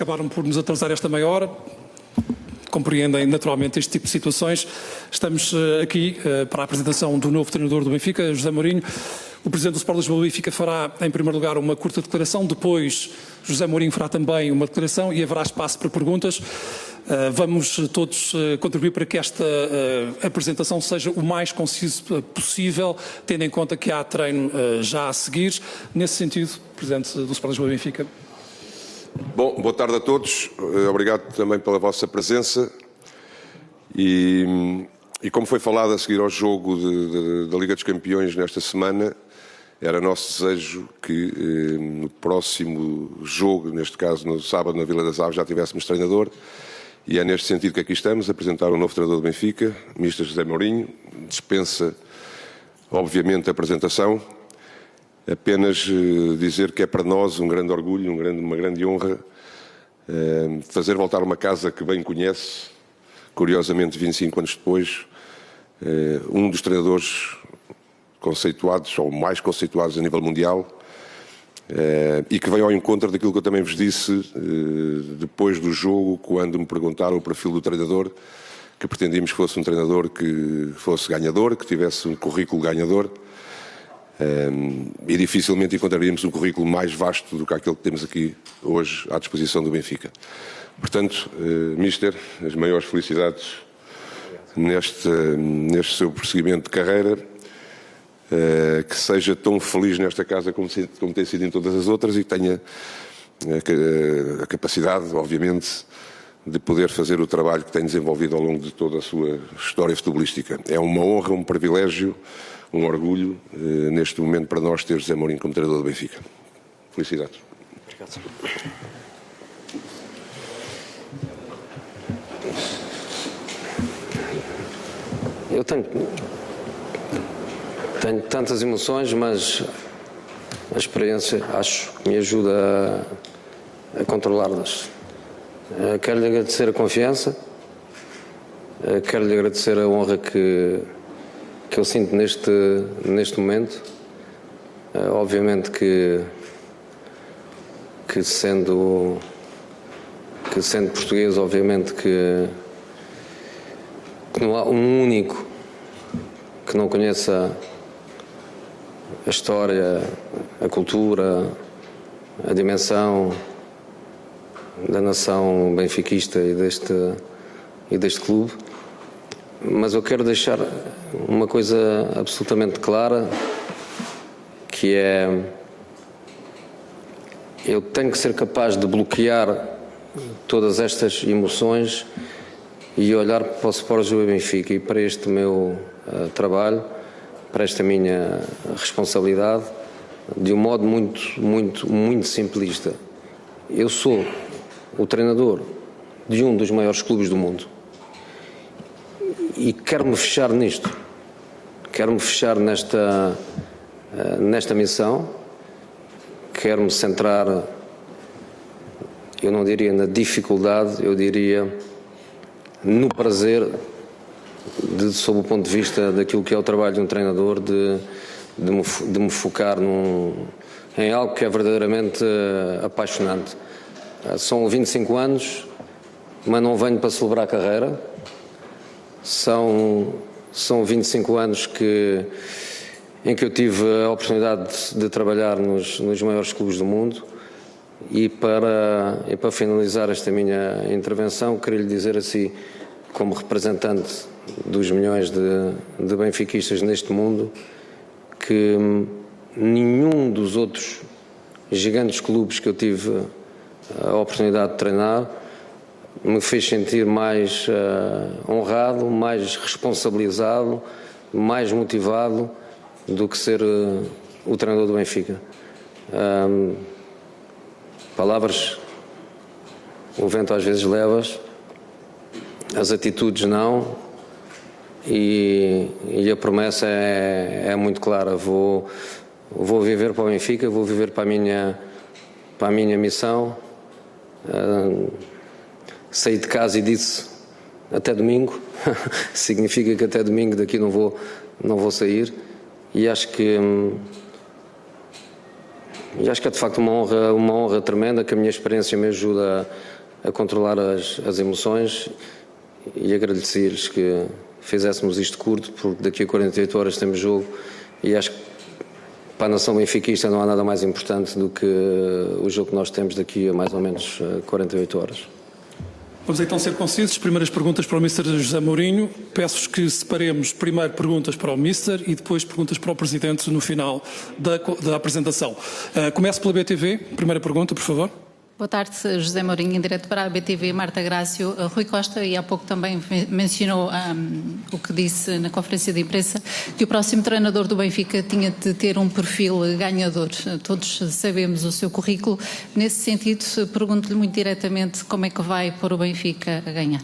Acabaram por nos atrasar esta meia hora. Compreendem naturalmente este tipo de situações. Estamos aqui para a apresentação do novo treinador do Benfica, José Mourinho. O presidente do Sport Lisboa Benfica fará, em primeiro lugar, uma curta declaração. Depois, José Mourinho fará também uma declaração e haverá espaço para perguntas. Vamos todos contribuir para que esta apresentação seja o mais conciso possível, tendo em conta que há treino já a seguir. Nesse sentido, presidente do Sport Lisboa Benfica. Bom, boa tarde a todos. Obrigado também pela vossa presença. E como foi falado a seguir ao jogo da Liga dos Campeões nesta semana, era nosso desejo que no próximo jogo, neste caso no sábado na Vila das Aves, já tivéssemos treinador. E é neste sentido que aqui estamos, a apresentar o novo treinador do Benfica, o Mister José Mourinho. Dispensa, obviamente, a apresentação. Apenas dizer que é para nós um grande orgulho, uma grande honra fazer voltar uma casa que bem conhece, curiosamente 25 anos depois, um dos treinadores conceituados, ou mais conceituados a nível mundial, e que vem ao encontro daquilo que eu também vos disse depois do jogo, quando me perguntaram o perfil do treinador, que pretendíamos que fosse um treinador que fosse ganhador, que tivesse um currículo ganhador. E dificilmente encontraríamos um currículo mais vasto do que aquele que temos aqui hoje à disposição do Benfica. Portanto, Mister, as maiores felicidades neste seu prosseguimento de carreira, que seja tão feliz nesta casa como tem sido em todas as outras e que tenha a capacidade, obviamente, de poder fazer o trabalho que tem desenvolvido ao longo de toda a sua história futebolística. É uma honra, um privilégio, um orgulho, neste momento, para nós ter José Mourinho como treinador do Benfica. Felicidades. Obrigado. Eu tenho tantas emoções, mas a experiência acho que me ajuda a controlá-las. Quero-lhe agradecer a confiança, quero-lhe agradecer a honra que eu sinto neste momento. Obviamente que sendo português, obviamente que não há um único que não conheça a história, a cultura, a dimensão da nação benfiquista e deste clube. Mas eu quero deixar uma coisa absolutamente clara, que é: eu tenho que ser capaz de bloquear todas estas emoções e olhar para o Sport Lisboa Benfica e para este meu trabalho, para esta minha responsabilidade, de um modo muito simplista. Eu sou o treinador de um dos maiores clubes do mundo. E quero-me fechar nisto, quero-me fechar nesta missão, quero-me centrar, eu não diria na dificuldade, eu diria no prazer, sob o ponto de vista daquilo que é o trabalho de um treinador, de me focar em algo que é verdadeiramente apaixonante. São 25 anos, mas não venho para celebrar a carreira. São 25 anos em que eu tive a oportunidade de trabalhar nos maiores clubes do mundo. E para finalizar esta minha intervenção, queria lhe dizer assim, como representante dos milhões de benfiquistas neste mundo, que nenhum dos outros gigantes clubes que eu tive a oportunidade de treinar me fez sentir mais honrado, mais responsabilizado, mais motivado do que ser o treinador do Benfica. Palavras o vento às vezes leva-as, as atitudes não, e a promessa é muito clara. Vou viver para o Benfica, vou viver para a minha missão. Saí de casa e disse até domingo. Significa que até domingo daqui não vou sair, e acho que E acho que é de facto uma honra tremenda, que a minha experiência me ajuda a controlar as emoções, e agradecer-lhes que fizéssemos isto curto, porque daqui a 48 horas temos jogo, e acho que para a nação benfiquista não há nada mais importante do que o jogo que nós temos daqui a mais ou menos 48 horas. Vamos então ser concisos. Primeiras perguntas para o Mr. José Mourinho. Peço-vos que separemos primeiro perguntas para o Mr. e depois perguntas para o Presidente no final da apresentação. Começo pela BTV. Primeira pergunta, por favor. Boa tarde, José Mourinho, em direto para a BTV, Marta Grácio. Rui Costa, e há pouco também mencionou o que disse na conferência de imprensa, que o próximo treinador do Benfica tinha de ter um perfil ganhador. Todos sabemos o seu currículo. Nesse sentido, pergunto-lhe muito diretamente como é que vai pôr o Benfica a ganhar.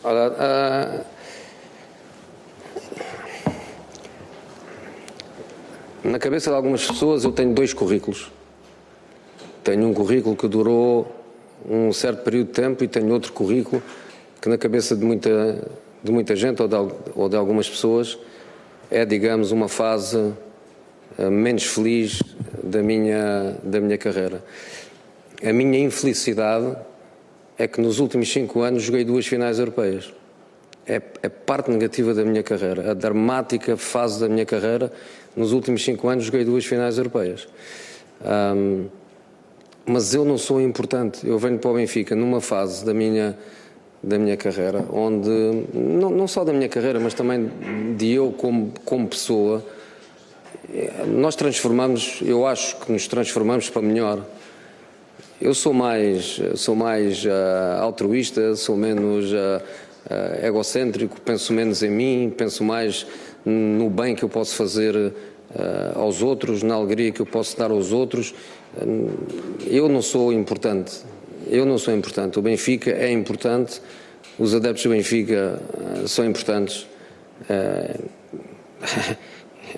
Olha, na cabeça de algumas pessoas eu tenho dois currículos. Tenho um currículo que durou um certo período de tempo e tenho outro currículo que na cabeça de muita gente ou de algumas pessoas é, digamos, uma fase menos feliz da minha carreira. A minha infelicidade é que nos últimos 5 anos joguei 2 finais europeias. É parte negativa da minha carreira. A dramática fase da minha carreira, nos últimos 5 anos joguei 2 finais europeias. Mas eu não sou importante. Eu venho para o Benfica numa fase da minha carreira, onde, não só da minha carreira, mas também de eu como pessoa, nós transformamos, eu acho que nos transformamos para melhor. Eu sou mais altruísta, sou menos egocêntrico, penso menos em mim, penso mais no bem que eu posso fazer aos outros, na alegria que eu posso dar aos outros. Eu não sou importante. O Benfica é importante, os adeptos do Benfica são importantes.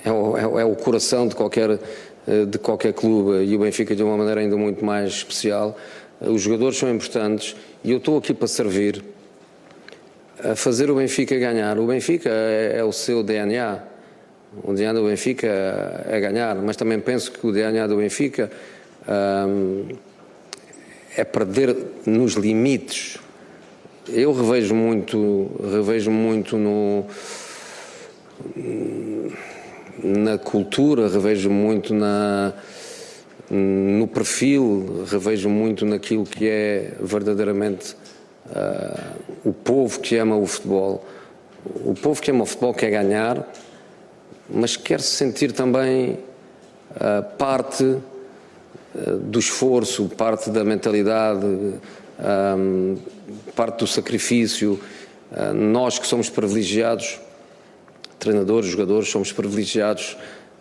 É o coração de qualquer clube, e o Benfica de uma maneira ainda muito mais especial. Os jogadores são importantes e eu estou aqui para servir, a fazer o Benfica ganhar. O Benfica é o seu DNA. O DNA do Benfica é ganhar, mas também penso que o DNA do Benfica é perder nos limites. Eu revejo muito na cultura, revejo muito no perfil, revejo muito naquilo que é verdadeiramente o povo que ama o futebol. O povo que ama o futebol quer ganhar, mas quer se sentir também parte do esforço, parte da mentalidade, parte do sacrifício. Nós que somos privilegiados, treinadores, jogadores, somos privilegiados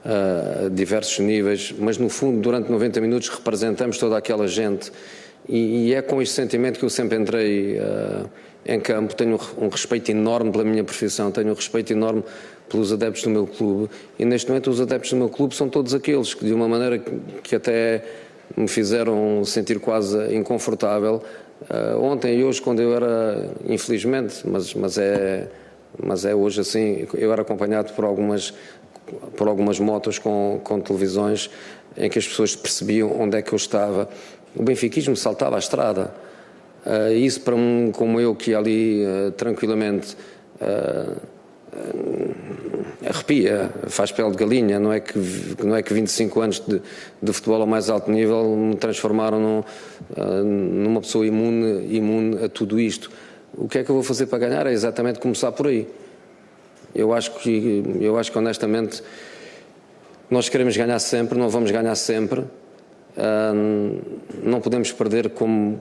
a diversos níveis, mas no fundo, durante 90 minutos, representamos toda aquela gente, e é com este sentimento que eu sempre entrei em campo. Tenho um respeito enorme pela minha profissão, tenho um respeito enorme pelos adeptos do meu clube, e neste momento os adeptos do meu clube são todos aqueles que, de uma maneira que até me fizeram sentir quase inconfortável, ontem e hoje, quando eu era, infelizmente, mas é hoje assim, eu era acompanhado por algumas motos com televisões em que as pessoas percebiam onde é que eu estava. O benfiquismo saltava à estrada. Isso para um como eu, que ia ali tranquilamente, arrepia, faz pele de galinha. Não é que 25 anos de futebol ao mais alto nível me transformaram numa pessoa imune a tudo isto. O que é que eu vou fazer para ganhar? É exatamente começar por aí. Eu acho que honestamente nós queremos ganhar sempre, não vamos ganhar sempre. Não podemos perder como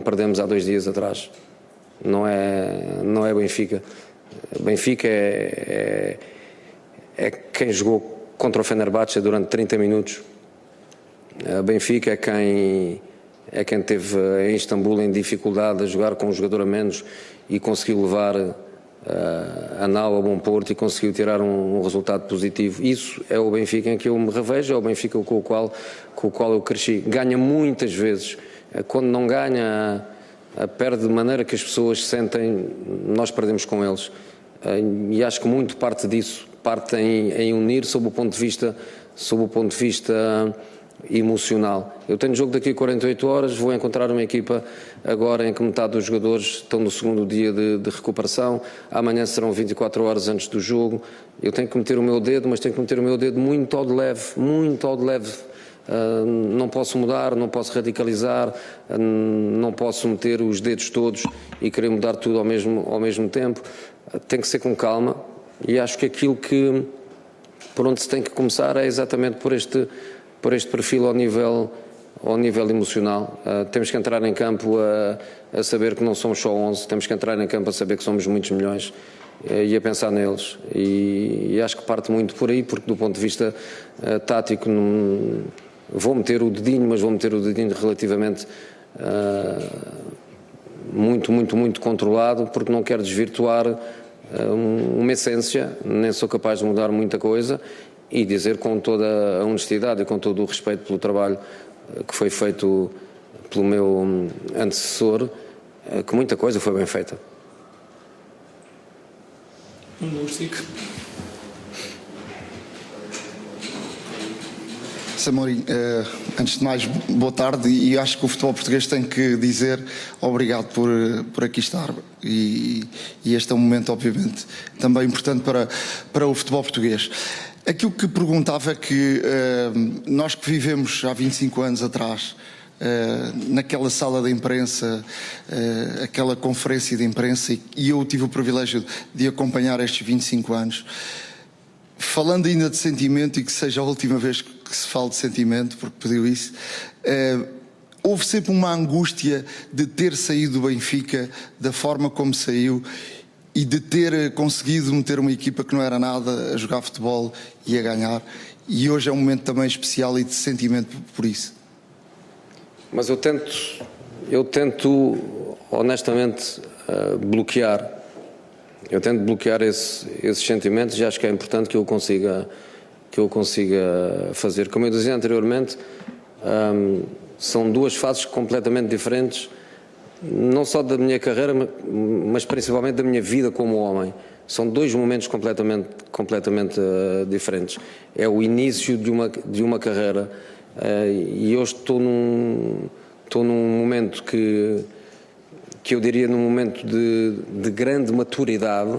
perdemos há 2 dias atrás. Não é Benfica. Benfica é quem jogou contra o Fenerbahçe durante 30 minutos. Benfica é quem teve em Istambul em dificuldade a jogar com um jogador a menos e conseguiu levar a nau a bom porto e conseguiu tirar um resultado positivo. Isso é o Benfica em que eu me revejo, é o Benfica com o qual eu cresci. Ganha muitas vezes. Quando não ganha, perde de maneira que as pessoas sentem, nós perdemos com eles. E acho que muito parte disso, parte em unir sob o ponto de vista emocional. Eu tenho jogo daqui a 48 horas, vou encontrar uma equipa agora em que metade dos jogadores estão no segundo dia de recuperação, amanhã serão 24 horas antes do jogo. Eu tenho que meter o meu dedo, mas tenho que meter o meu dedo muito ao de leve, muito ao de leve. Não posso mudar, não posso radicalizar, não posso meter os dedos todos e querer mudar tudo ao mesmo tempo. Tem que ser com calma, e acho que aquilo que por onde se tem que começar é exatamente por este perfil ao nível emocional. Temos que entrar em campo a saber que não somos só 11, temos que entrar em campo a saber que somos muitos milhões e a pensar neles. E acho que parte muito por aí, porque do ponto de vista tático vou meter o dedinho, mas vou meter o dedinho relativamente muito controlado, porque não quero desvirtuar uma essência, nem sou capaz de mudar muita coisa, e dizer com toda a honestidade e com todo o respeito pelo trabalho que foi feito pelo meu antecessor, que muita coisa foi bem feita. Zé Mourinho, antes de mais, boa tarde, e acho que o futebol português tem que dizer obrigado por aqui estar, e este é um momento, obviamente, também importante para o futebol português. Aquilo que perguntava é que nós que vivemos há 25 anos atrás, naquela sala de imprensa, aquela conferência de imprensa, e eu tive o privilégio de acompanhar estes 25 anos, falando ainda de sentimento, e que seja a última vez que se fale de sentimento, porque pediu isso, houve sempre uma angústia de ter saído do Benfica da forma como saiu, e de ter conseguido meter uma equipa que não era nada a jogar futebol e a ganhar, e hoje é um momento também especial e de sentimento por isso. Mas eu tento honestamente bloquear. Eu tento bloquear esses sentimentos, e acho que é importante que eu consiga fazer. Como eu dizia anteriormente, são duas fases completamente diferentes, não só da minha carreira, mas principalmente da minha vida como homem. São dois momentos completamente diferentes. É o início de uma carreira, e hoje estou num momento que eu diria num momento de grande maturidade,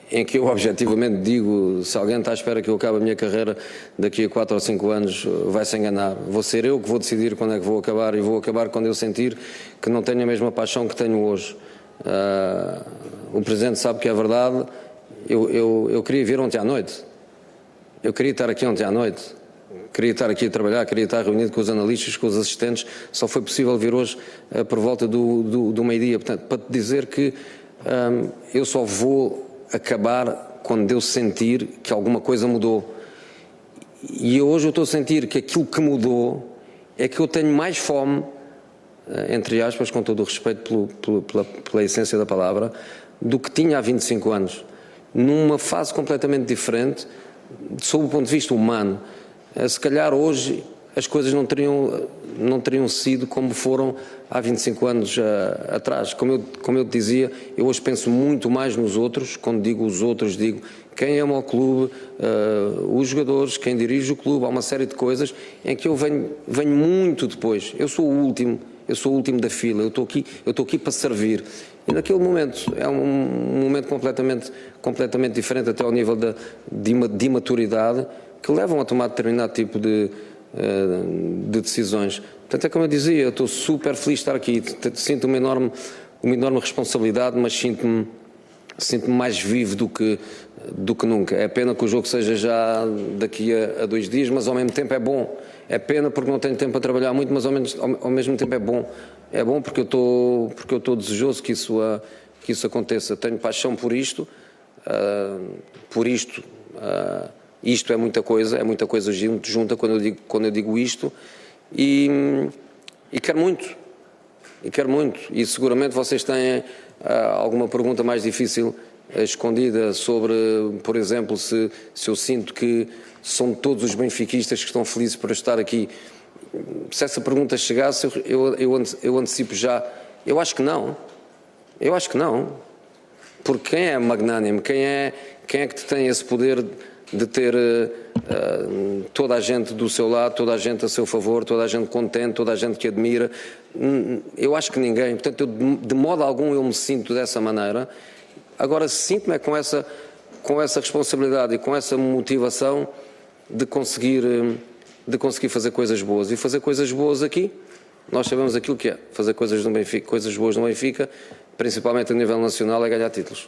em que eu objetivamente digo, se alguém está à espera que eu acabe a minha carreira daqui a 4 ou 5 anos, vai se enganar. Vou ser eu que vou decidir quando é que vou acabar, e vou acabar quando eu sentir que não tenho a mesma paixão que tenho hoje. O Presidente sabe que é verdade. Eu queria vir ontem à noite. Eu queria estar aqui ontem à noite. Queria estar aqui a trabalhar, queria estar reunido com os analistas, com os assistentes. Só foi possível vir hoje por volta do meio-dia. Portanto, para te dizer que eu só vou acabar quando eu sentir que alguma coisa mudou. E hoje eu estou a sentir que aquilo que mudou é que eu tenho mais fome, entre aspas, com todo o respeito pela essência da palavra, do que tinha há 25 anos. Numa fase completamente diferente, sob o ponto de vista humano. Se calhar hoje as coisas não teriam sido como foram há 25 anos atrás. Como eu te dizia, eu hoje penso muito mais nos outros. Quando digo os outros, digo quem ama o clube, os jogadores, quem dirige o clube. Há uma série de coisas em que eu venho muito depois. Eu sou o último da fila, eu estou aqui para servir. E naquele momento, é um momento completamente diferente, até ao nível de imaturidade, que levam a tomar determinado tipo de decisões. Portanto, é como eu dizia, eu estou super feliz de estar aqui, sinto uma enorme responsabilidade, mas sinto-me mais vivo do que nunca. É pena que o jogo seja já daqui a 2 dias, mas ao mesmo tempo é bom. É pena porque não tenho tempo a trabalhar muito, mas ao mesmo tempo é bom. É bom porque eu estou desejoso que isso aconteça. Tenho paixão por isto. Isto é muita coisa junta quando eu digo isto, e quero muito, e seguramente vocês têm alguma pergunta mais difícil escondida sobre, por exemplo, se eu sinto que são todos os benfiquistas que estão felizes por estar aqui. Se essa pergunta chegasse, eu antecipo já, eu acho que não, porque quem é magnânimo, quem é que tem esse poder de ter toda a gente do seu lado, toda a gente a seu favor, toda a gente contente, toda a gente que admira. Eu acho que ninguém, portanto, de modo algum eu me sinto dessa maneira. Agora sinto-me é com essa responsabilidade e com essa motivação de conseguir fazer coisas boas. E fazer coisas boas aqui, nós sabemos aquilo que é. Fazer coisas boas no Benfica, principalmente a nível nacional, é ganhar títulos.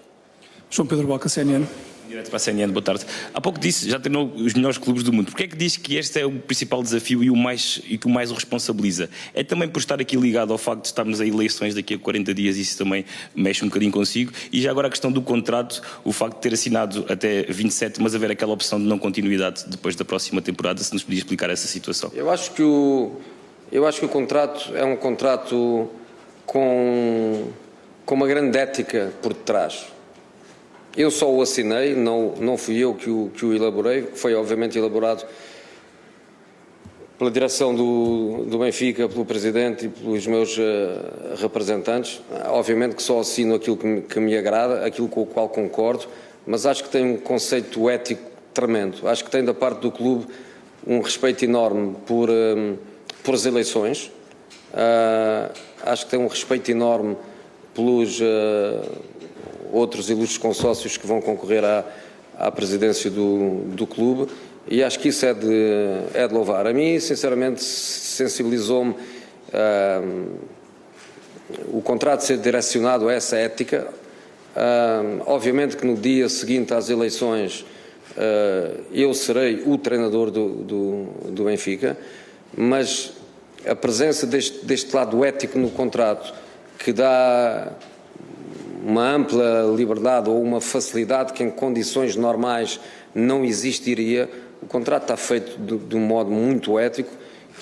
João Pedro Boca, CNN. Direto para a CNN, boa tarde. Há pouco disse, já treinou os melhores clubes do mundo. Porquê é que diz que este é o principal desafio e que o mais o responsabiliza? É também por estar aqui ligado ao facto de estarmos a eleições daqui a 40 dias, isso também mexe um bocadinho consigo. E já agora a questão do contrato, o facto de ter assinado até 27, mas haver aquela opção de não continuidade depois da próxima temporada, se nos podia explicar essa situação. Eu acho que o contrato é um contrato com uma grande ética por detrás. Eu só o assinei, não fui eu que o elaborei, foi obviamente elaborado pela direção do Benfica, pelo Presidente e pelos meus representantes. Obviamente que só assino aquilo que me agrada, aquilo com o qual concordo, mas acho que tem um conceito ético tremendo. Acho que tem da parte do clube um respeito enorme por as eleições. Acho que tem um respeito enorme pelos outros ilustres consórcios que vão concorrer à presidência do clube, e acho que isso é de louvar. A mim, sinceramente, sensibilizou-me o contrato ser direcionado a essa ética. Obviamente que no dia seguinte às eleições eu serei o treinador do Benfica, mas a presença deste lado ético no contrato, que dá uma ampla liberdade ou uma facilidade que em condições normais não existiria. O contrato está feito de um modo muito ético,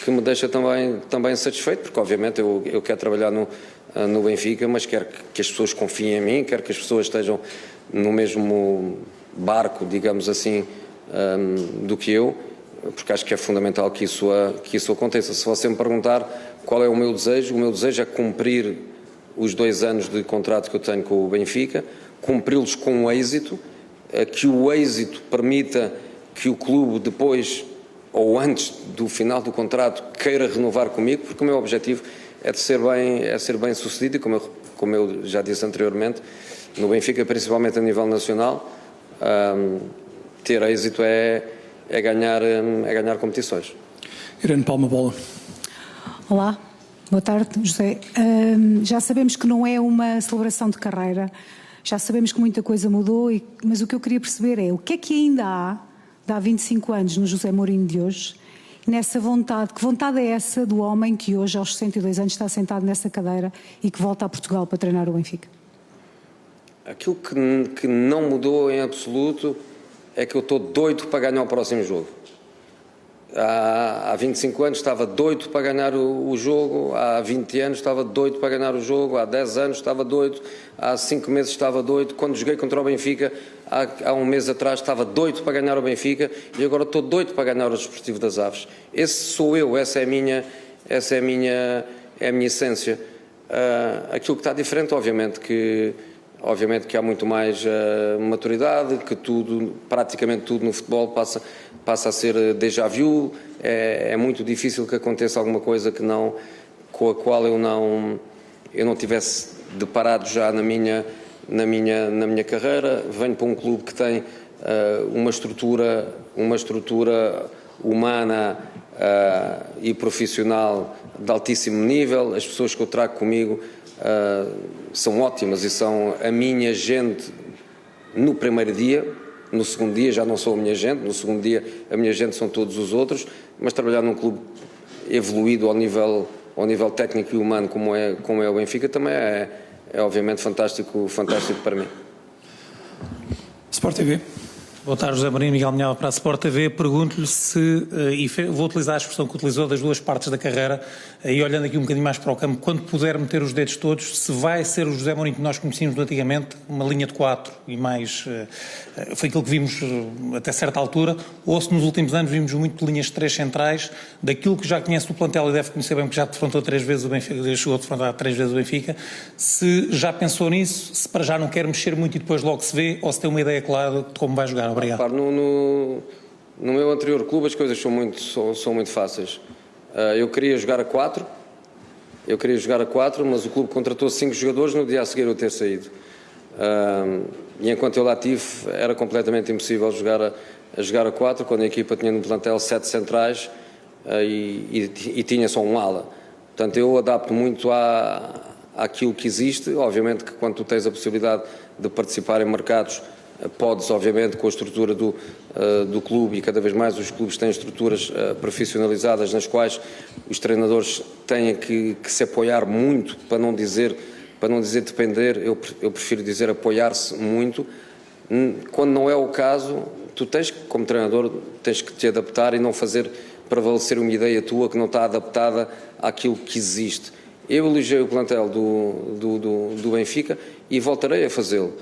que me deixa também satisfeito, porque obviamente eu quero trabalhar no Benfica, mas quero que as pessoas confiem em mim, quero que as pessoas estejam no mesmo barco, digamos assim, do que eu, porque acho que é fundamental que isso aconteça. Se você me perguntar qual é o meu desejo é cumprir os 2 anos de contrato que eu tenho com o Benfica, cumpri-los com êxito, que o êxito permita que o clube depois ou antes do final do contrato queira renovar comigo, porque o meu objetivo é ser bem sucedido, e como eu já disse anteriormente, no Benfica, principalmente a nível nacional, ter êxito é ganhar competições. Irene Palma Bola. Olá. Boa tarde, José. Já sabemos que não é uma celebração de carreira, já sabemos que muita coisa mudou, mas o que eu queria perceber é o que é que ainda há, de há 25 anos, no José Mourinho de hoje, nessa vontade. Que vontade é essa do homem que hoje, aos 62 anos, está sentado nessa cadeira e que volta a Portugal para treinar o Benfica? Aquilo que não mudou em absoluto é que eu estou doido para ganhar o próximo jogo. Há 25 anos estava doido para ganhar o jogo, há 20 anos estava doido para ganhar o jogo, há 10 anos estava doido, há 5 meses estava doido. Quando joguei contra o Benfica, há 1 mês atrás, estava doido para ganhar o Benfica, e agora estou doido para ganhar o Desportivo das Aves. Esse sou eu, essa é a minha essência. Aquilo que está diferente, obviamente que há muito mais maturidade, que praticamente tudo no futebol passa a ser déjà vu. É muito difícil que aconteça alguma coisa com a qual eu não tivesse deparado já na minha carreira. Venho para um clube que tem uma estrutura humana e profissional de altíssimo nível. As pessoas que eu trago comigo são ótimas e são a minha gente no primeiro dia. No segundo dia já não sou a minha gente, no segundo dia a minha gente são todos os outros, mas trabalhar num clube evoluído ao nível técnico e humano como é o Benfica também é obviamente fantástico para mim. Sport TV. Boa tarde, José Mourinho, Miguel Milhava para a Sport TV. Pergunto-lhe se, e vou utilizar a expressão que utilizou das 2 partes da carreira, e olhando aqui um bocadinho mais para o campo, quando puder meter os dedos todos, se vai ser o José Mourinho que nós conhecíamos antigamente, uma linha de 4 e mais, foi aquilo que vimos até certa altura, ou se nos últimos anos vimos muito de linhas de 3 centrais, daquilo que já conhece do plantel e deve conhecer bem, porque já defrontou 3 vezes o Benfica, chegou a defrontar 3 vezes o Benfica, se já pensou nisso, se para já não quer mexer muito e depois logo se vê, ou se tem uma ideia clara de como vai jogar. Obrigado. No meu anterior clube as coisas são muito fáceis. Eu queria jogar a 4, mas o clube contratou 5 jogadores no dia a seguir eu ter saído. E enquanto eu lá estive, era completamente impossível jogar a 4, quando a equipa tinha no plantel 7 centrais e tinha só um ala. Portanto, eu adapto muito àquilo que existe. Obviamente que quando tu tens a possibilidade de participar em mercados, podes, obviamente, com a estrutura do clube, e cada vez mais os clubes têm estruturas profissionalizadas nas quais os treinadores têm que se apoiar muito, para não dizer depender, eu prefiro dizer apoiar-se muito. Quando não é o caso, tu tens que, como treinador, tens que te adaptar e não fazer prevalecer uma ideia tua que não está adaptada àquilo que existe. Eu elogiei o plantel do Benfica e voltarei a fazê-lo.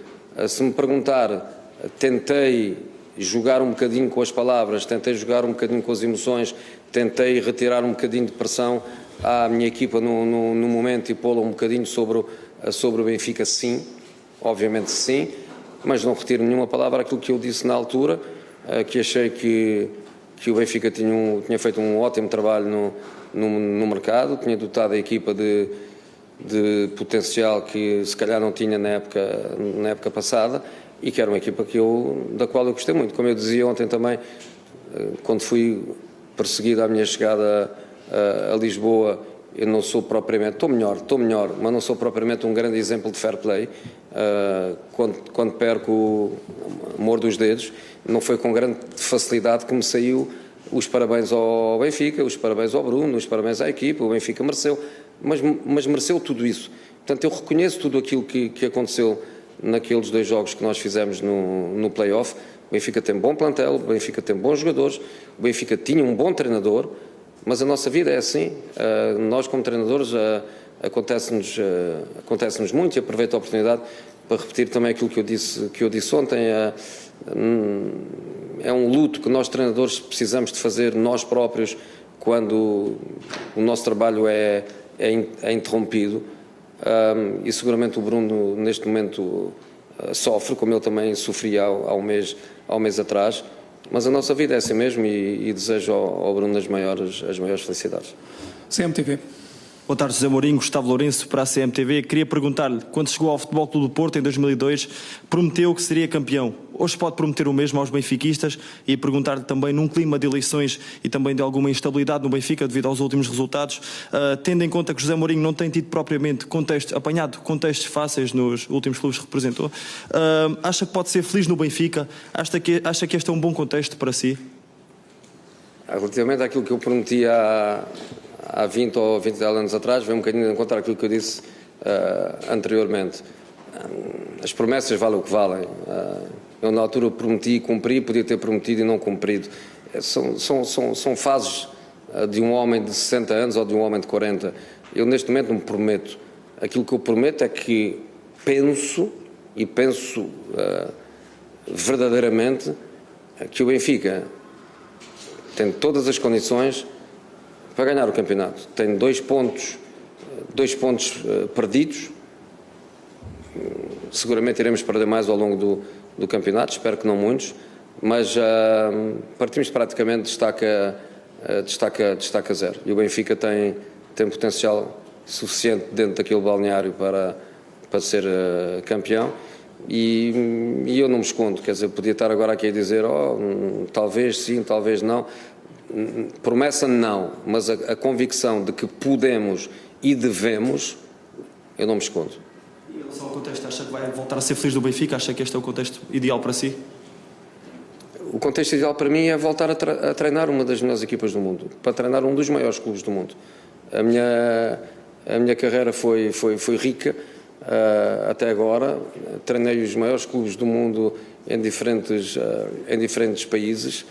Se me perguntar, tentei jogar um bocadinho com as palavras, tentei jogar um bocadinho com as emoções, tentei retirar um bocadinho de pressão à minha equipa no momento e pô-la um bocadinho sobre o Benfica, sim, obviamente sim, mas não retiro nenhuma palavra àquilo que eu disse na altura, que achei que o Benfica tinha feito um ótimo trabalho no mercado, tinha dotado a equipa de potencial que se calhar não tinha na época passada, e que era uma equipa da qual eu gostei muito. Como eu dizia ontem também, quando fui perseguido à minha chegada a Lisboa, eu não sou propriamente, estou melhor, mas não sou propriamente um grande exemplo de fair play. Quando perco o amor dos dedos, não foi com grande facilidade que me saiu os parabéns ao Benfica, os parabéns ao Bruno, os parabéns à equipa. O Benfica mereceu, mas mereceu tudo isso. Portanto, eu reconheço tudo aquilo que aconteceu naqueles 2 jogos que nós fizemos no play-off. O Benfica tem bom plantel, o Benfica tem bons jogadores, o Benfica tinha um bom treinador, mas a nossa vida é assim. Nós, como treinadores, acontece-nos muito, e aproveito a oportunidade para repetir também aquilo que eu disse ontem. É um luto que nós, treinadores, precisamos de fazer nós próprios quando o nosso trabalho é interrompido. E seguramente o Bruno, neste momento, sofre, como ele também sofria há um mês atrás. Mas a nossa vida é assim mesmo, e desejo ao Bruno as maiores felicidades. CMTV. Boa tarde, José Mourinho. Gustavo Lourenço para a CMTV. Queria perguntar-lhe, quando chegou ao Futebol Clube do Porto em 2002, prometeu que seria campeão. Hoje pode prometer o mesmo aos benfiquistas, e perguntar-lhe também, num clima de eleições e também de alguma instabilidade no Benfica devido aos últimos resultados, tendo em conta que José Mourinho não tem tido propriamente apanhado contextos fáceis nos últimos clubes que representou, acha que pode ser feliz no Benfica? Acha que este é um bom contexto para si? Relativamente àquilo que eu prometi há 20 ou 20 anos atrás, vem um bocadinho de encontrar aquilo que eu disse anteriormente. As promessas valem o que valem. Eu, na altura, prometi e cumpri, podia ter prometido e não cumprido. São fases de um homem de 60 anos ou de um homem de 40. Eu, neste momento, não me prometo. Aquilo que eu prometo é que penso verdadeiramente que o Benfica tem todas as condições para ganhar o campeonato. Tem 2 pontos perdidos. Seguramente iremos perder mais ao longo do campeonato, espero que não muitos, mas partimos praticamente destaca 0. E o Benfica tem potencial suficiente dentro daquele balneário para ser campeão. E eu não me escondo, quer dizer, podia estar agora aqui a dizer talvez sim, talvez não. Promessa não, mas a convicção de que podemos e devemos, eu não me escondo. Em relação ao contexto, acha que vai voltar a ser feliz do Benfica? Acha que este é o contexto ideal para si? O contexto ideal para mim é voltar a treinar uma das melhores equipas do mundo, para treinar um dos maiores clubes do mundo. A minha carreira foi rica até agora. Treinei os maiores clubes do mundo em diferentes países.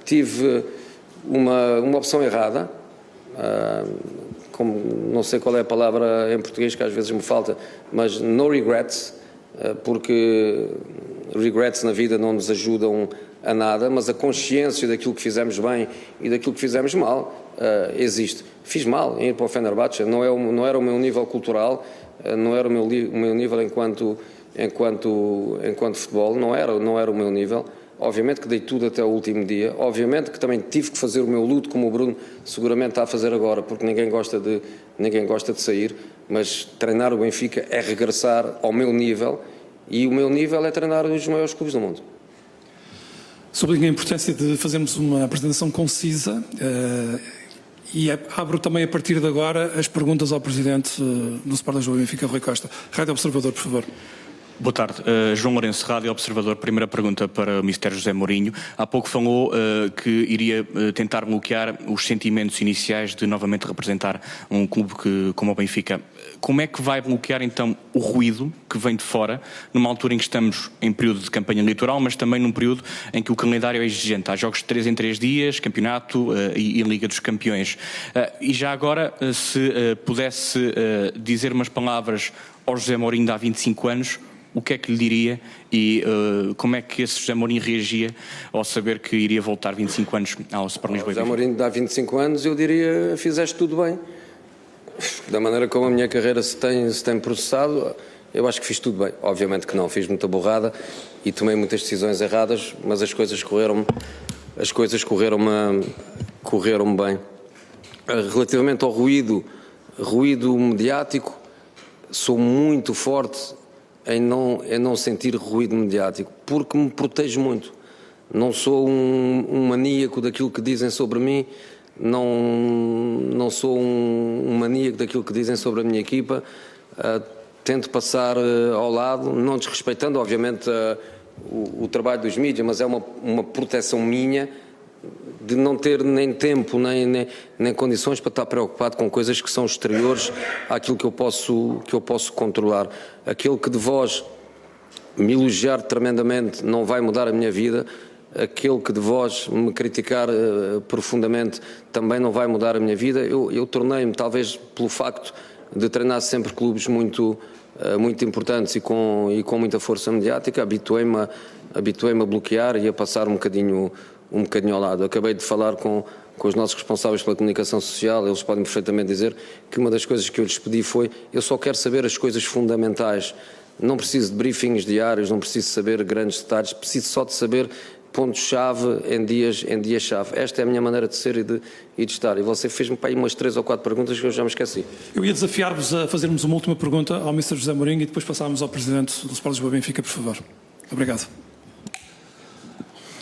Tive uma opção errada, não sei qual é a palavra em português que às vezes me falta, mas no regrets, porque regrets na vida não nos ajudam a nada, mas a consciência daquilo que fizemos bem e daquilo que fizemos mal existe. Fiz mal em ir para o Fenerbahçe, não era o meu nível cultural, não era o meu nível enquanto futebol, não era o meu nível. Obviamente que dei tudo até o último dia. Obviamente que também tive que fazer o meu luto, como o Bruno seguramente está a fazer agora, porque ninguém gosta de sair. Mas treinar o Benfica é regressar ao meu nível, e o meu nível é treinar os maiores clubes do mundo. Sublinho a importância de fazermos uma apresentação concisa e abro também a partir de agora as perguntas ao Presidente do Sport Lisboa Benfica, Rui Costa. Rádio Observador, por favor. Boa tarde. João Lourenço, Rádio Observador. Primeira pergunta para o Mr. José Mourinho. Há pouco falou que iria tentar bloquear os sentimentos iniciais de novamente representar um clube como o Benfica. Como é que vai bloquear então o ruído que vem de fora, numa altura em que estamos em período de campanha eleitoral, mas também num período em que o calendário é exigente? Há jogos de 3 em 3 dias, campeonato e Liga dos Campeões. E já agora, se pudesse dizer umas palavras ao José Mourinho de há 25 anos, o que é que lhe diria e como é que esse José Mourinho reagia ao saber que iria voltar 25 anos ao Sport Lisboa? José Mourinho de há 25 anos, eu diria, fizeste tudo bem. Da maneira como a minha carreira se tem processado, eu acho que fiz tudo bem. Obviamente que não, fiz muita borrada e tomei muitas decisões erradas, mas as coisas correram bem. Relativamente ao ruído mediático, sou muito forte em não sentir ruído mediático, porque me protejo muito. Não sou um maníaco daquilo que dizem sobre mim, não sou um maníaco daquilo que dizem sobre a minha equipa. Tento passar ao lado, não desrespeitando, obviamente, o trabalho dos mídias, mas é uma proteção minha de não ter nem tempo, nem condições para estar preocupado com coisas que são exteriores àquilo que eu posso controlar. Aquele que de vós me elogiar tremendamente não vai mudar a minha vida. Aquele que de vós me criticar profundamente também não vai mudar a minha vida. Eu tornei-me, talvez pelo facto de treinar sempre clubes muito importantes e com muita força mediática, habituei-me a bloquear e a passar um bocadinho ao lado. Acabei de falar com os nossos responsáveis pela comunicação social, eles podem perfeitamente dizer que uma das coisas que eu lhes pedi foi: eu só quero saber as coisas fundamentais, não preciso de briefings diários, não preciso saber grandes detalhes, preciso só de saber pontos-chave em dias-chave. Esta é a minha maneira de ser e de estar. E você fez-me para aí umas 3 ou 4 perguntas que eu já me esqueci. Eu ia desafiar-vos a fazermos uma última pergunta ao Mr. José Mourinho e depois passarmos ao Presidente do Sport Lisboa Benfica, por favor. Obrigado.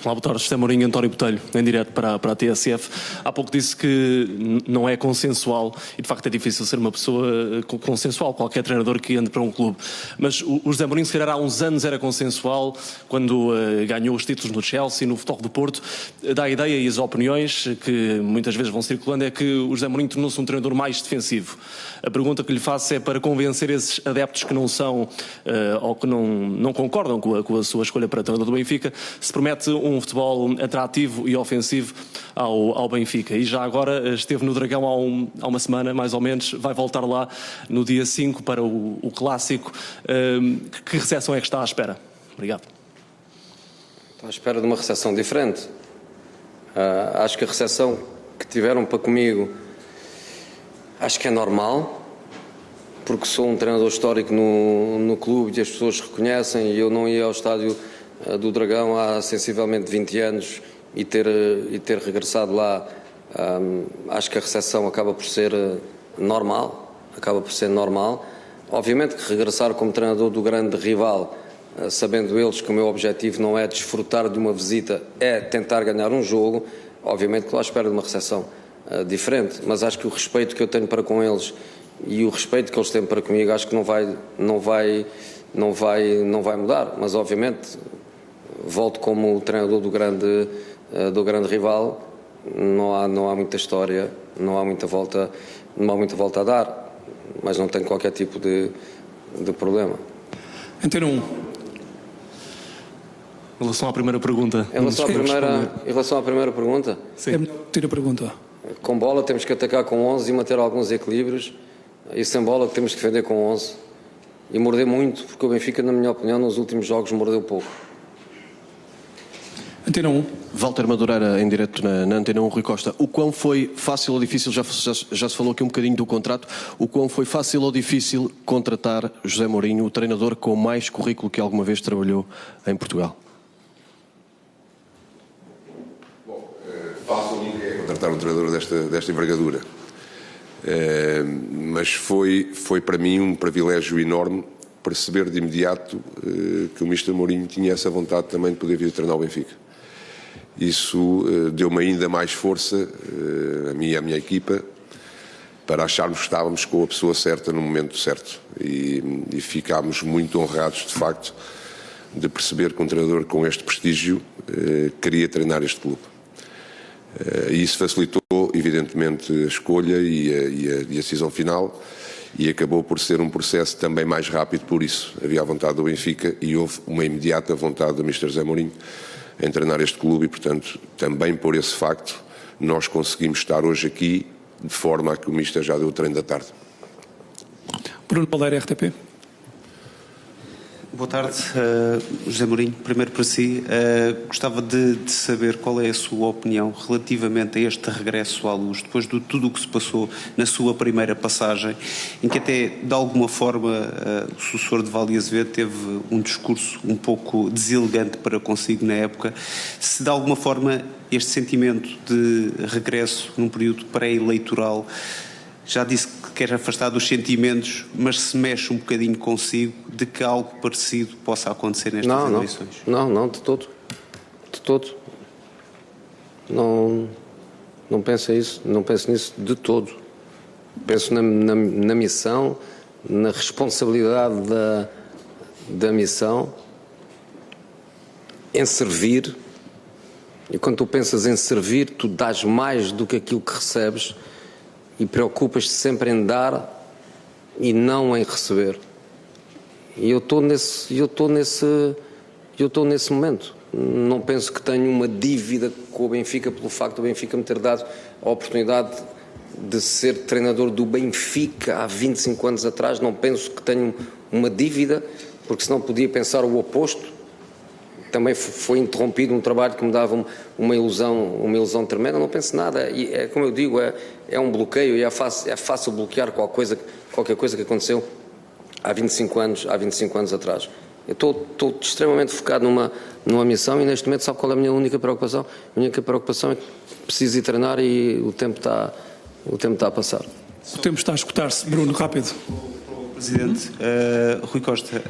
Olá, boa tarde, José Mourinho, António Botelho, em direto para a TSF. Há pouco disse que não é consensual e de facto é difícil ser uma pessoa consensual, qualquer treinador que ande para um clube. Mas o José Mourinho, se calhar há uns anos era consensual, quando ganhou os títulos no Chelsea, no Futebol do Porto. Dá a ideia e as opiniões que muitas vezes vão circulando é que o José Mourinho tornou-se um treinador mais defensivo. A pergunta que lhe faço é para convencer esses adeptos que não são ou que não concordam com a sua escolha para treinador do Benfica, se promete um futebol atrativo e ofensivo ao Benfica. E já agora esteve no Dragão há uma semana, mais ou menos, vai voltar lá no dia 5 para o Clássico. Que recepção é que está à espera? Obrigado. Estou à espera de uma recepção diferente. Acho que a recepção que tiveram para comigo, acho que é normal, porque sou um treinador histórico no clube e as pessoas reconhecem, e eu não ia ao estádio do Dragão há sensivelmente 20 anos e ter regressado lá. Acho que a recepção acaba por ser normal, Obviamente que regressar como treinador do grande rival, sabendo eles que o meu objetivo não é desfrutar de uma visita, é tentar ganhar um jogo, obviamente que estou à espera de uma recepção diferente, mas acho que o respeito que eu tenho para com eles e o respeito que eles têm para comigo, acho que não vai mudar, mas obviamente volto como treinador do grande rival. Não há muita história, não há muita volta a dar, mas não tenho qualquer tipo de problema. Antena 1. Em relação à primeira pergunta. Em relação à primeira pergunta? Sim. É melhor ter a pergunta. Com bola temos que atacar com 11 e manter alguns equilíbrios, e sem bola temos que defender com 11 e morder muito, porque o Benfica, na minha opinião, nos últimos jogos mordeu pouco. Antena 1. Walter Madureira, em direto na Antena 1, Rui Costa. O quão foi fácil ou difícil, já se falou aqui um bocadinho do contrato, o quão foi fácil ou difícil contratar José Mourinho, o treinador com mais currículo que alguma vez trabalhou em Portugal? contratar um treinador desta envergadura. Mas foi para mim um privilégio enorme perceber de imediato que o Mister Mourinho tinha essa vontade também de poder vir treinar o Benfica. Isso deu-me ainda mais força, a mim e à minha equipa, para acharmos que estávamos com a pessoa certa no momento certo. E ficámos muito honrados, de facto, de perceber que um treinador com este prestígio queria treinar este clube. E isso facilitou, evidentemente, a escolha e a decisão final, e acabou por ser um processo também mais rápido por isso. Havia a vontade do Benfica e houve uma imediata vontade do Mr. José Mourinho em treinar este clube e, portanto, também por esse facto, nós conseguimos estar hoje aqui de forma a que o Mister já deu o treino da tarde. Bruno Paldeira, RTP. Boa tarde, José Mourinho. Primeiro para si, gostava de saber qual é a sua opinião relativamente a este regresso à luz, depois de tudo o que se passou na sua primeira passagem, em que até, de alguma forma, o sucessor de Vale Azevedo teve um discurso um pouco deselegante para consigo na época. Se, de alguma forma, este sentimento de regresso num período pré-eleitoral, já disse que quer afastar dos sentimentos, mas se mexe um bocadinho consigo de que algo parecido possa acontecer nestas eleições? Não, de todo. De todo. Não penso isso, não penso nisso de todo. Penso na missão, na responsabilidade da missão, em servir. E quando tu pensas em servir, tu dás mais do que aquilo que recebes e preocupas-te sempre em dar e não em receber. E eu estou nesse momento. Não penso que tenho uma dívida com o Benfica pelo facto do Benfica me ter dado a oportunidade de ser treinador do Benfica há 25 anos atrás. Não penso que tenho uma dívida, porque senão podia pensar o oposto. Também foi interrompido um trabalho que me dava uma ilusão tremenda. Não penso nada. E é como eu digo, é um bloqueio e é fácil bloquear qualquer coisa que aconteceu há 25 anos atrás. Eu estou extremamente focado numa missão e neste momento sabe qual é a minha única preocupação? A única preocupação é que preciso ir treinar e o tempo está a passar. O tempo está a escutar-se. Bruno, rápido. Presidente, Rui Costa,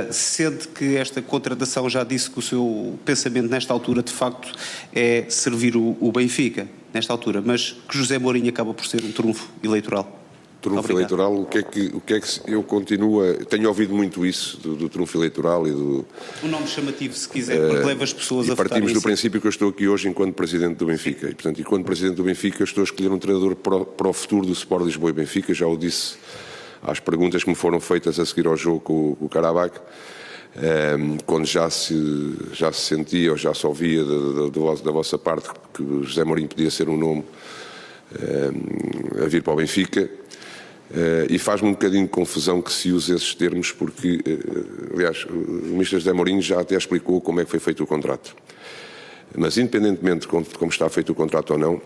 sente que esta contratação já disse que o seu pensamento nesta altura de facto é servir o Benfica, nesta altura, mas que José Mourinho acaba por ser um trunfo eleitoral? Trunfo eleitoral, o que é que eu continuo tenho ouvido muito isso do trunfo eleitoral e do... Um nome chamativo, se quiser, porque leva as pessoas a votar. Partimos do princípio que eu estou aqui hoje enquanto Presidente do Benfica. E, portanto, enquanto Presidente do Benfica, eu estou a escolher um treinador para o futuro do Sport Lisboa e Benfica. Já o disse às perguntas que me foram feitas a seguir ao jogo com o Karabakh, quando já se sentia ou já se ouvia da vossa parte que o José Mourinho podia ser um nome a vir para o Benfica. E faz-me um bocadinho de confusão que se use esses termos, porque, aliás, o Ministro José Mourinho já até explicou como é que foi feito o contrato. Mas, independentemente de como está feito o contrato ou não,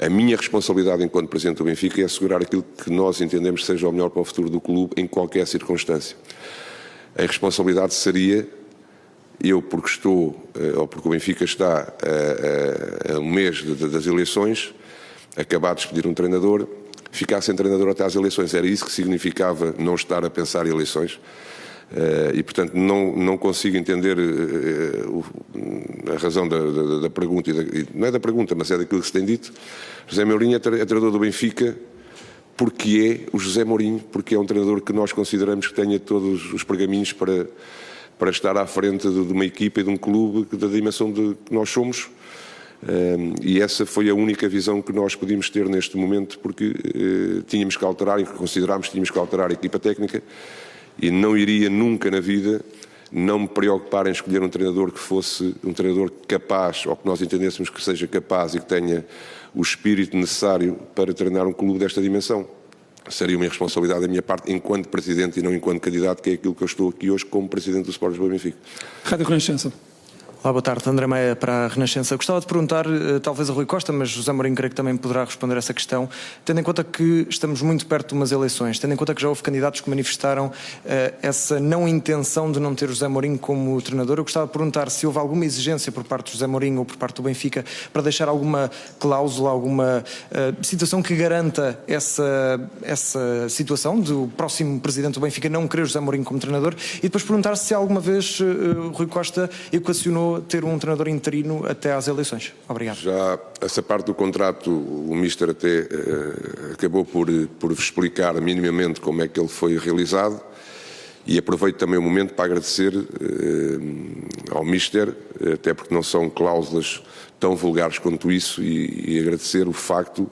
a minha responsabilidade enquanto Presidente do Benfica é assegurar aquilo que nós entendemos que seja o melhor para o futuro do clube em qualquer circunstância. A responsabilidade seria, eu porque estou, ou porque o Benfica está a um mês das eleições, acabar de despedir um treinador, ficar sem treinador até às eleições. Era isso que significava não estar a pensar em eleições. E, portanto, não consigo entender a razão da pergunta, não é da pergunta, mas é daquilo que se tem dito. José Mourinho é treinador do Benfica porque é o José Mourinho, porque é um treinador que nós consideramos que tenha todos os pergaminhos para estar à frente de uma equipa e de um clube da dimensão que nós somos. E essa foi a única visão que nós podíamos ter neste momento, porque tínhamos que alterar e considerámos que tínhamos que alterar a equipa técnica. E não iria nunca na vida não me preocupar em escolher um treinador que fosse um treinador capaz, ou que nós entendêssemos que seja capaz e que tenha o espírito necessário para treinar um clube desta dimensão. Seria uma responsabilidade da minha parte enquanto Presidente e não enquanto candidato, que é aquilo que eu estou aqui hoje como Presidente do Sport Lisboa e Benfica. Rádio Renascença. Olá, boa tarde. André Meia para a Renascença. Gostava de perguntar, talvez a Rui Costa, mas José Mourinho creio que também poderá responder a essa questão, tendo em conta que estamos muito perto de umas eleições, tendo em conta que já houve candidatos que manifestaram essa não intenção de não ter José Mourinho como treinador. Eu gostava de perguntar se houve alguma exigência por parte de José Mourinho ou por parte do Benfica para deixar alguma cláusula, alguma situação que garanta essa situação do próximo presidente do Benfica não querer José Mourinho como treinador, e depois perguntar se alguma vez Rui Costa equacionou ter um treinador interino até às eleições. Obrigado. Já essa parte do contrato, o Mister até acabou por explicar minimamente como é que ele foi realizado, e aproveito também o momento para agradecer ao Mister, até porque não são cláusulas tão vulgares quanto isso, e agradecer o facto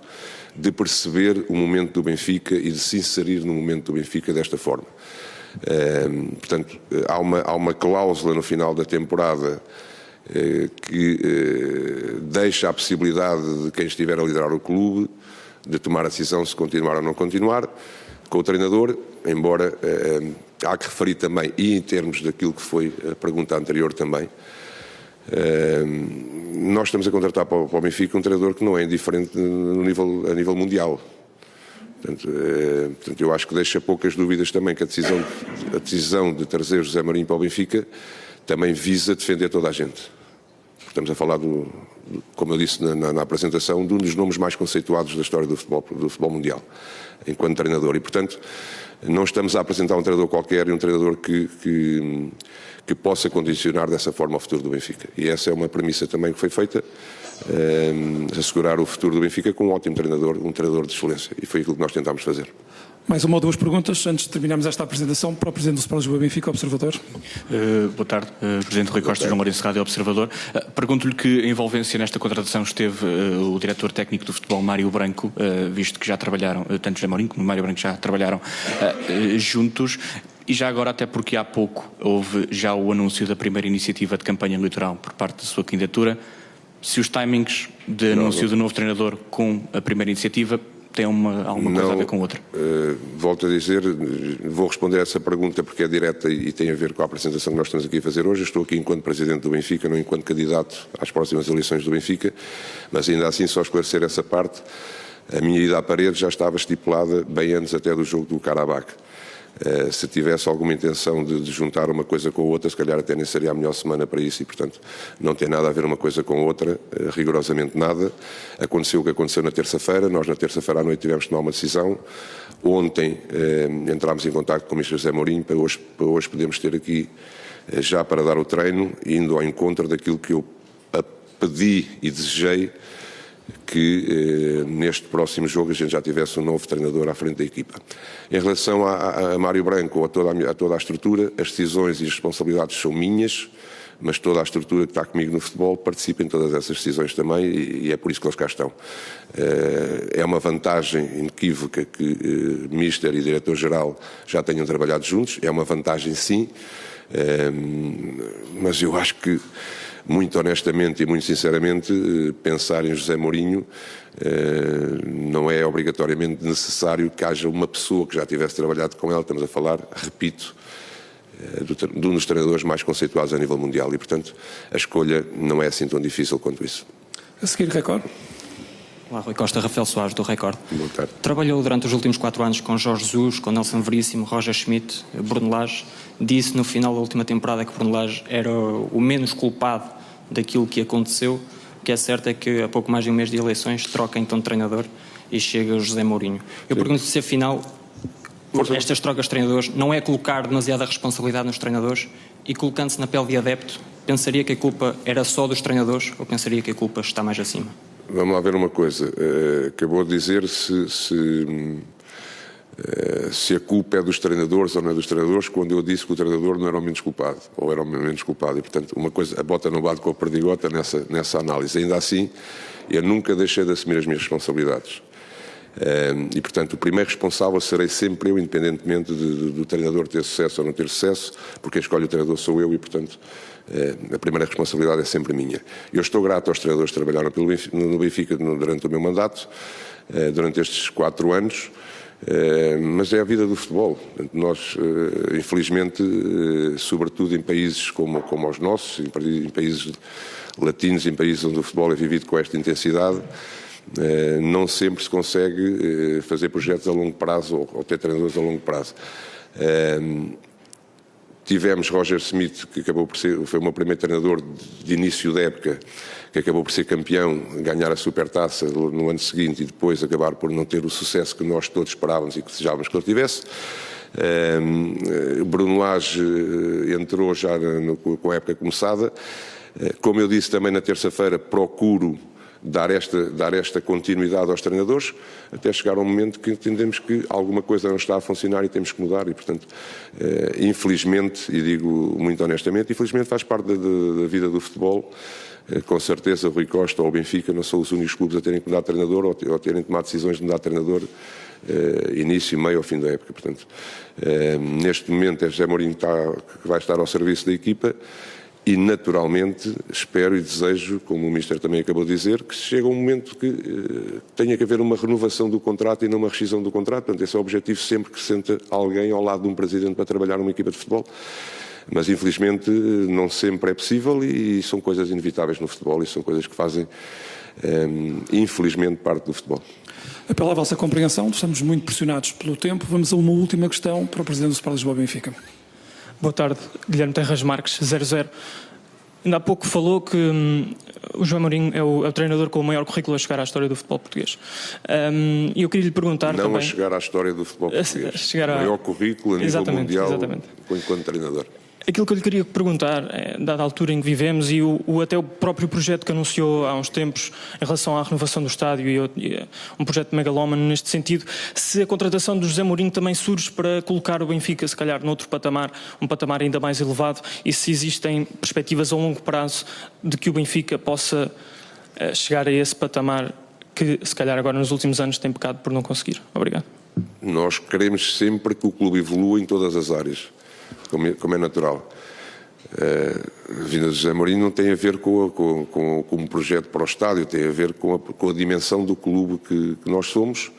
de perceber o momento do Benfica e de se inserir no momento do Benfica desta forma. Portanto, há uma cláusula no final da temporada que deixa a possibilidade de quem estiver a liderar o clube de tomar a decisão se continuar ou não continuar com o treinador, embora há que referir também, e em termos daquilo que foi a pergunta anterior também, nós estamos a contratar para o Benfica um treinador que não é indiferente a nível mundial. Portanto, eu acho que deixa poucas dúvidas também que a decisão de trazer José Mourinho para o Benfica também visa defender toda a gente. Estamos a falar, como eu disse na apresentação, de um dos nomes mais conceituados da história do futebol mundial, enquanto treinador. E, portanto, não estamos a apresentar um treinador qualquer e um treinador que possa condicionar dessa forma o futuro do Benfica. E essa é uma premissa também que foi feita, assegurar o futuro do Benfica com um ótimo treinador, um treinador de excelência. E foi aquilo que nós tentámos fazer. Mais uma ou duas perguntas antes de terminarmos esta apresentação para o Presidente do Sport Lisboa Benfica, Observador. Boa tarde, Presidente Rui Costa, João Lourenço, Rádio Observador. Pergunto-lhe que envolvência nesta contratação esteve o diretor técnico do futebol, Mário Branco, visto que já trabalharam, tanto José Mourinho como Mário Branco já trabalharam juntos. E já agora, até porque há pouco houve já o anúncio da primeira iniciativa de campanha eleitoral por parte da sua candidatura, se os timings de anúncio do novo treinador com a primeira iniciativa tem alguma coisa a ver com outra? Volto a dizer, vou responder a essa pergunta porque é direta e tem a ver com a apresentação que nós estamos aqui a fazer hoje. Eu estou aqui enquanto Presidente do Benfica, não enquanto candidato às próximas eleições do Benfica, mas ainda assim, só esclarecer essa parte, a minha ida à parede já estava estipulada bem antes até do jogo do Karabakh. Se tivesse alguma intenção de juntar uma coisa com a outra, se calhar até nem seria a melhor semana para isso, e portanto não tem nada a ver uma coisa com a outra, rigorosamente nada. Aconteceu o que aconteceu na terça-feira, nós na terça-feira à noite tivemos de tomar uma decisão. Ontem entramos em contacto com o Ministro José Mourinho para hoje podemos ter aqui já para dar o treino, indo ao encontro daquilo que eu pedi e desejei, que neste próximo jogo a gente já tivesse um novo treinador à frente da equipa. Em relação a Mário Branco ou a toda a estrutura, as decisões e as responsabilidades são minhas, mas toda a estrutura que está comigo no futebol participa em todas essas decisões também, e é por isso que eles cá estão. É uma vantagem inequívoca que Mister e Diretor-Geral já tenham trabalhado juntos, é uma vantagem sim, mas eu acho que, muito honestamente e muito sinceramente, pensar em José Mourinho não é obrigatoriamente necessário que haja uma pessoa que já tivesse trabalhado com ele. Estamos a falar, repito, de um dos treinadores mais conceituados a nível mundial e, portanto, a escolha não é assim tão difícil quanto isso. A seguir, Record. Olá, Rui Costa, Rafael Soares, do Record. Boa tarde. Trabalhou durante os últimos 4 anos com Jorge Jesus, com Nelson Veríssimo, Roger Schmidt, Bruno Lage. Disse no final da última temporada que Bruno Lage era o menos culpado daquilo que aconteceu. O que é certo é que, a pouco mais de um mês de eleições, troca então de treinador e chega o José Mourinho. Eu pergunto se, afinal, estas trocas de treinadores não é colocar demasiada responsabilidade nos treinadores, e, colocando-se na pele de adepto, pensaria que a culpa era só dos treinadores ou pensaria que a culpa está mais acima? Vamos lá ver uma coisa. Acabou de dizer se a culpa é dos treinadores ou não é dos treinadores, quando eu disse que o treinador não era o menos culpado, ou era o menos culpado. E, portanto, uma coisa, a bota não bate com a perdigota nessa análise. Ainda assim, eu nunca deixei de assumir as minhas responsabilidades. E, portanto, o primeiro responsável serei sempre eu, independentemente do treinador ter sucesso ou não ter sucesso, porque quem escolhe o treinador sou eu e, portanto, a primeira responsabilidade é sempre minha. Eu estou grato aos treinadores que trabalharam no Benfica durante o meu mandato, durante estes 4 anos, Mas é a vida do futebol. Nós, infelizmente, sobretudo em países como os nossos, em países latinos, em países onde o futebol é vivido com esta intensidade, não sempre se consegue fazer projetos a longo prazo ou ter treinadores a longo prazo. Tivemos Roger Smith, que acabou por ser, foi o meu primeiro treinador de início da época, que acabou por ser campeão, ganhar a Supertaça no ano seguinte e depois acabar por não ter o sucesso que nós todos esperávamos e que desejávamos que ele tivesse. Bruno Lage entrou já com a época começada. Como eu disse também na terça-feira, procuro dar esta continuidade aos treinadores, até chegar ao momento que entendemos que alguma coisa não está a funcionar e temos que mudar. E, portanto, infelizmente, e digo muito honestamente, infelizmente faz parte da vida do futebol. Com certeza, o Rui Costa ou o Benfica não são os únicos clubes a terem que mudar de treinador ou terem tomado decisões de mudar de treinador início, meio ou fim da época. Portanto, neste momento é José Mourinho que vai estar ao serviço da equipa. E, naturalmente, espero e desejo, como o Mister também acabou de dizer, que chegue um momento que tenha que haver uma renovação do contrato e não uma rescisão do contrato. Portanto, esse é o objetivo sempre que se senta alguém ao lado de um presidente para trabalhar numa equipa de futebol. Mas, infelizmente, não sempre é possível e são coisas inevitáveis no futebol e são coisas que fazem, infelizmente, parte do futebol. Apelo à vossa compreensão, estamos muito pressionados pelo tempo. Vamos a uma última questão para o Presidente do Sport Lisboa Benfica. Boa tarde, Guilherme Terras Marques, 00. Ainda há pouco falou que o João Mourinho é o treinador com o maior currículo a chegar à história do futebol português. E eu queria lhe perguntar não também... a chegar à história do futebol português. O maior currículo a nível mundial enquanto treinador. Aquilo que eu lhe queria perguntar, dada a altura em que vivemos e até o próprio projeto que anunciou há uns tempos em relação à renovação do estádio e um projeto megalómano neste sentido, se a contratação do José Mourinho também surge para colocar o Benfica, se calhar, noutro patamar, um patamar ainda mais elevado, e se existem perspectivas a longo prazo de que o Benfica possa chegar a esse patamar que, se calhar, agora nos últimos anos tem pecado por não conseguir. Obrigado. Nós queremos sempre que o clube evolua em todas as áreas, como é natural. A vinda de José Mourinho não tem a ver com um projeto para o estádio, tem a ver com a dimensão do clube que nós somos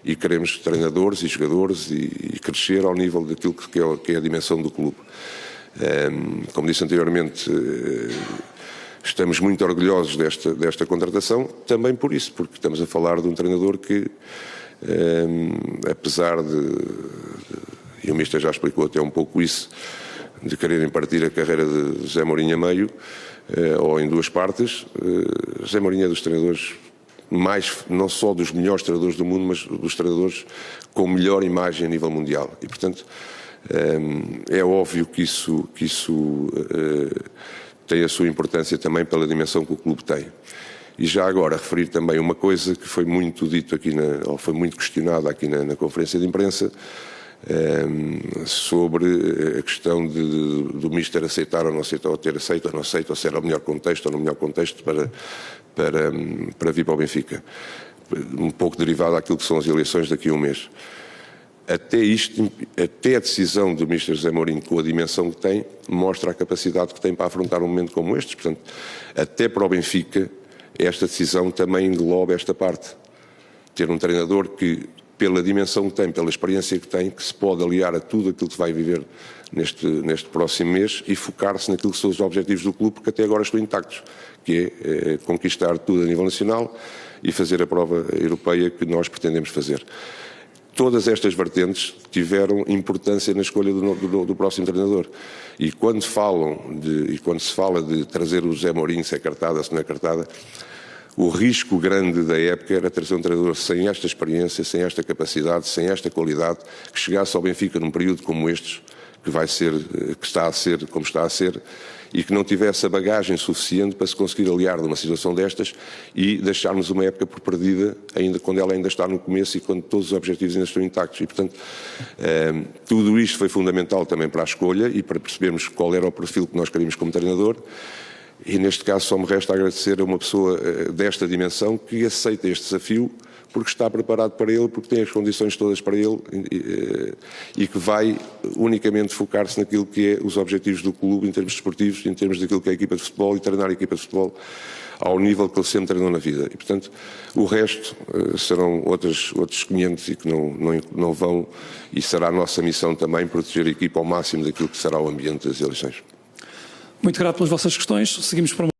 e queremos treinadores e jogadores e crescer ao nível daquilo que é a dimensão do clube. Como disse anteriormente, estamos muito orgulhosos desta contratação, também por isso, porque estamos a falar de um treinador que, apesar e o Mister já explicou até um pouco isso, de quererem partir a carreira de José Mourinho a meio, ou em duas partes, José Mourinho é dos treinadores não só dos melhores treinadores do mundo, mas dos treinadores com melhor imagem a nível mundial. E, portanto, é óbvio que isso tem a sua importância também pela dimensão que o clube tem. E já agora referir também uma coisa que foi muito dito aqui, ou foi muito questionada aqui na conferência de imprensa, sobre a questão do Mister aceitar ou não aceitar, ou ter aceito ou não aceito, ou se era o melhor contexto ou no melhor contexto para vir para o Benfica. Um pouco derivado daquilo que são as eleições daqui a um mês. Até a decisão do Mister José Mourinho, com a dimensão que tem, mostra a capacidade que tem para afrontar um momento como este. Portanto, até para o Benfica, esta decisão também engloba esta parte. Ter um treinador que, pela dimensão que tem, pela experiência que tem, que se pode aliar a tudo aquilo que vai viver neste próximo mês e focar-se naquilo que são os objetivos do clube, porque até agora estão intactos, que é conquistar tudo a nível nacional e fazer a prova europeia que nós pretendemos fazer. Todas estas vertentes tiveram importância na escolha do próximo treinador. E quando se fala de trazer o José Mourinho, se é cartada, se não é cartada, o risco grande da época era trazer um treinador sem esta experiência, sem esta capacidade, sem esta qualidade, que chegasse ao Benfica num período como estes, que está a ser como está a ser, e que não tivesse a bagagem suficiente para se conseguir aliar numa situação destas e deixarmos uma época por perdida, quando ela ainda está no começo e quando todos os objetivos ainda estão intactos. E, portanto, tudo isto foi fundamental também para a escolha e para percebermos qual era o perfil que nós queríamos como treinador. E neste caso só me resta agradecer a uma pessoa desta dimensão que aceita este desafio porque está preparado para ele, porque tem as condições todas para ele e que vai unicamente focar-se naquilo que é os objetivos do clube em termos desportivos, em termos daquilo que é a equipa de futebol e treinar a equipa de futebol ao nível que ele sempre treinou na vida. E, portanto, o resto serão outros 500 e que não vão, e será a nossa missão também proteger a equipa ao máximo daquilo que será o ambiente das eleições. Muito grato pelas vossas questões. Seguimos para uma